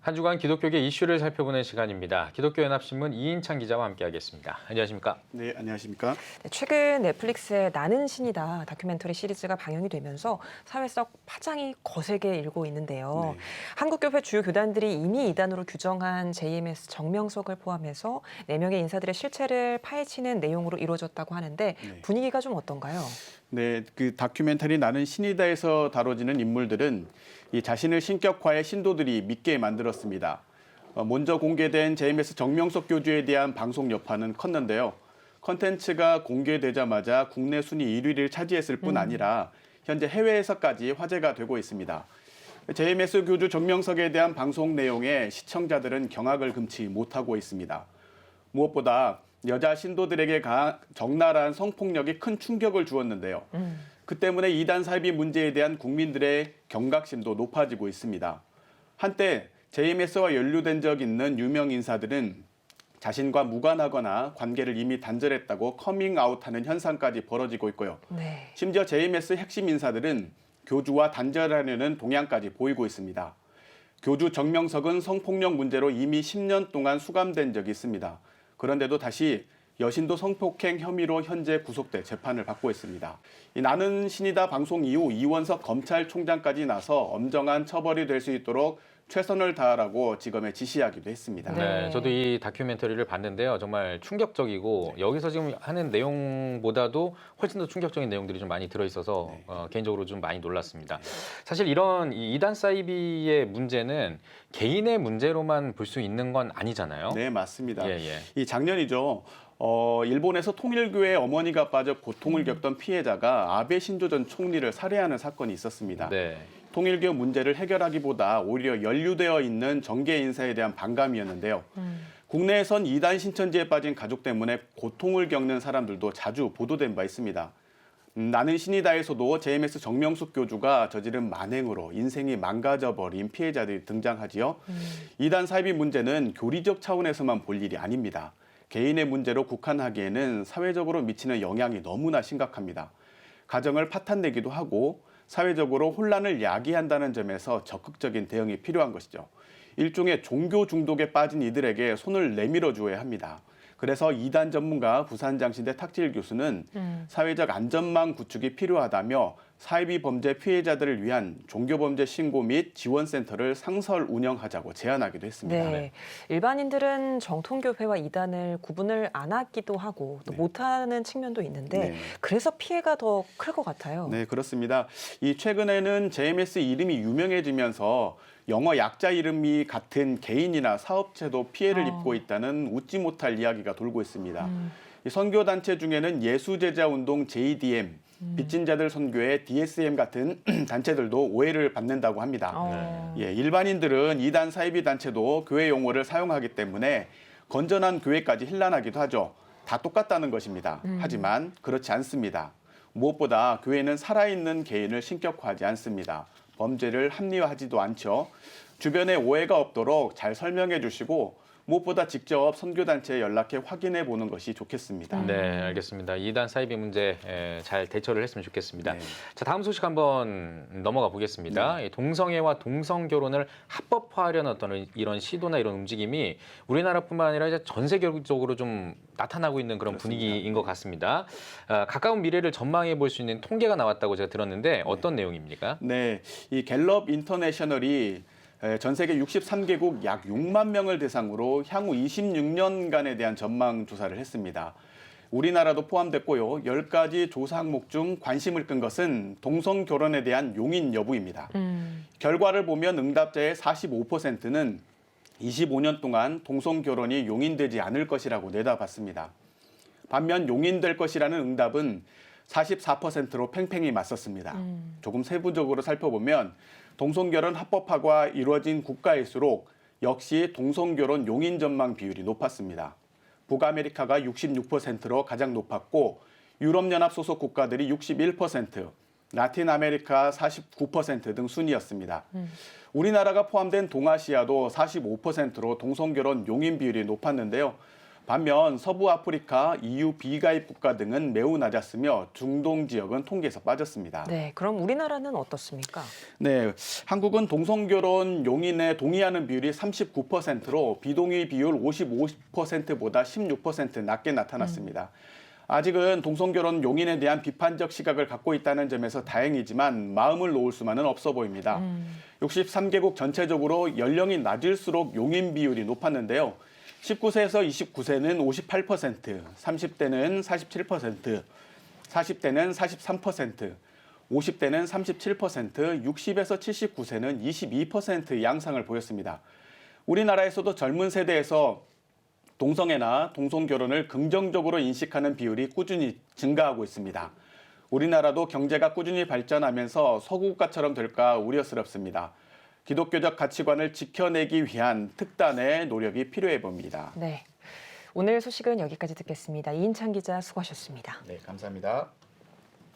한 주간 기독교계 이슈를 살펴보는 시간입니다. 기독교연합신문 이인찬 기자와 함께하겠습니다. 안녕하십니까? 네, 안녕하십니까? 최근 넷플릭스의 나는 신이다 다큐멘터리 시리즈가 방영이 되면서 사회적 파장이 거세게 일고 있는데요. 네. 한국교회 주요 교단들이 이미 이단으로 규정한 JMS 정명석을 포함해서 4명의 인사들의 실체를 파헤치는 내용으로 이루어졌다고 하는데 분위기가 좀 어떤가요? 네, 그 다큐멘터리 나는 신이다에서 다뤄지는 인물들은 이 자신을 신격화해 신도들이 믿게 만들었습니다. 먼저 공개된 JMS 정명석 교주에 대한 방송 여파는 컸는데요. 컨텐츠가 공개되자마자 국내 순위 1위를 차지했을 뿐 아니라 현재 해외에서까지 화제가 되고 있습니다. JMS 교주 정명석에 대한 방송 내용에 시청자들은 경악을 금치 못하고 있습니다. 무엇보다 여자 신도들에게 적나라한 성폭력이 큰 충격을 주었는데요. 그 때문에 이단 사이비 문제에 대한 국민들의 경각심도 높아지고 있습니다. 한때 JMS와 연루된 적 있는 유명 인사들은 자신과 무관하거나 관계를 이미 단절했다고 커밍아웃하는 현상까지 벌어지고 있고요. 네. 심지어 JMS 핵심 인사들은 교주와 단절하려는 동향까지 보이고 있습니다. 교주 정명석은 성폭력 문제로 이미 10년 동안 수감된 적이 있습니다. 그런데도 다시 여신도 성폭행 혐의로 현재 구속돼 재판을 받고 있습니다. 이 나는 신이다 방송 이후 이원석 검찰총장까지 나서 엄정한 처벌이 될 수 있도록 최선을 다하라고 지검에 지시하기도 했습니다. 네, 저도 이 다큐멘터리를 봤는데요. 정말 충격적이고 여기서 지금 하는 내용보다도 훨씬 더 충격적인 내용들이 좀 많이 들어있어서 개인적으로 좀 많이 놀랐습니다. 사실 이런 이 이단 사이비의 문제는 개인의 문제로만 볼 수 있는 건 아니잖아요. 네, 맞습니다. 예, 예. 이 작년이죠. 일본에서 통일교회 어머니가 빠져 고통을 겪던 피해자가 아베 신조 전 총리를 살해하는 사건이 있었습니다. 네. 통일교 문제를 해결하기보다 오히려 연루되어 있는 정계 인사에 대한 반감이었는데요. 국내에선 이단 신천지에 빠진 가족 때문에 고통을 겪는 사람들도 자주 보도된 바 있습니다. 나는 신이다에서도 JMS 정명숙 교주가 저지른 만행으로 인생이 망가져버린 피해자들이 등장하지요. 이단 사이비 문제는 교리적 차원에서만 볼 일이 아닙니다. 개인의 문제로 국한하기에는 사회적으로 미치는 영향이 너무나 심각합니다. 가정을 파탄내기도 하고 사회적으로 혼란을 야기한다는 점에서 적극적인 대응이 필요한 것이죠. 일종의 종교 중독에 빠진 이들에게 손을 내밀어 주어야 합니다. 그래서 이단 전문가 부산장신대 탁지일 교수는 사회적 안전망 구축이 필요하다며 사이비 범죄 피해자들을 위한 종교범죄 신고 및 지원센터를 상설 운영하자고 제안하기도 했습니다. 네. 일반인들은 정통교회와 이단을 구분을 안 하기도 하고 또 못하는 측면도 있는데 그래서 피해가 더 클 것 같아요. 네, 그렇습니다. 이 최근에는 JMS 이름이 유명해지면서 영어 약자 이름이 같은 개인이나 사업체도 피해를 입고 있다는 웃지 못할 이야기가 돌고 있습니다. 이 선교단체 중에는 예수제자운동 JDM, 빚진 자들 선교회 DSM 같은 단체들도 오해를 받는다고 합니다. 예, 일반인들은 이단 사이비 단체도 교회 용어를 사용하기 때문에 건전한 교회까지 힐난하기도 하죠. 다 똑같다는 것입니다. 하지만 그렇지 않습니다. 무엇보다 교회는 살아있는 개인을 신격화하지 않습니다. 범죄를 합리화하지도 않죠. 주변에 오해가 없도록 잘 설명해 주시고 무엇보다 직접 선교단체에 연락해 확인해 보는 것이 좋겠습니다. 네, 알겠습니다. 이단 사이비 문제 잘 대처를 했으면 좋겠습니다. 네. 자, 다음 소식 한번 넘어가 보겠습니다. 이 동성애와 동성결혼을 합법화하려는 어떤 이런 시도나 이런 움직임이 우리나라뿐만 아니라 이제 전 세계적으로 좀 나타나고 있는 그런 분위기인 것 같습니다. 가까운 미래를 전망해 볼 수 있는 통계가 나왔다고 제가 들었는데 어떤 내용입니까? 네, 이 갤럽 인터내셔널이 전 세계 63개국 약 6만 명을 대상으로 향후 26년간에 대한 전망 조사를 했습니다. 우리나라도 포함됐고요. 10가지 조사 항목 중 관심을 끈 것은 동성 결혼에 대한 용인 여부입니다. 결과를 보면 응답자의 45%는 25년 동안 동성 결혼이 용인되지 않을 것이라고 내다봤습니다. 반면 용인될 것이라는 응답은 44%로 팽팽히 맞섰습니다. 조금 세부적으로 살펴보면 동성결혼 합법화가 이루어진 국가일수록 역시 동성결혼 용인 전망 비율이 높았습니다. 북아메리카가 66%로 가장 높았고 유럽연합 소속 국가들이 61%, 라틴 아메리카 49% 등 순이었습니다. 우리나라가 포함된 동아시아도 45%로 동성결혼 용인 비율이 높았는데요. 반면 서부 아프리카, EU 비가입 국가 등은 매우 낮았으며 중동 지역은 통계에서 빠졌습니다. 네, 그럼 우리나라는 어떻습니까? 네, 한국은 동성결혼 용인에 동의하는 비율이 39%로 비동의 비율 55%보다 16% 낮게 나타났습니다. 아직은 동성결혼 용인에 대한 비판적 시각을 갖고 있다는 점에서 다행이지만 마음을 놓을 수만은 없어 보입니다. 63개국 전체적으로 연령이 낮을수록 용인 비율이 높았는데요. 19세에서 29세는 58%, 30대는 47%, 40대는 43%, 50대는 37%, 60에서 79세는 22% 양상을 보였습니다. 우리나라에서도 젊은 세대에서 동성애나 동성결혼을 긍정적으로 인식하는 비율이 꾸준히 증가하고 있습니다. 우리나라도 경제가 꾸준히 발전하면서 서구국가처럼 될까 우려스럽습니다. 기독교적 가치관을 지켜내기 위한 특단의 노력이 필요해 봅니다. 네, 오늘 소식은 여기까지 듣겠습니다. 이인찬 기자 수고하셨습니다. 네, 감사합니다.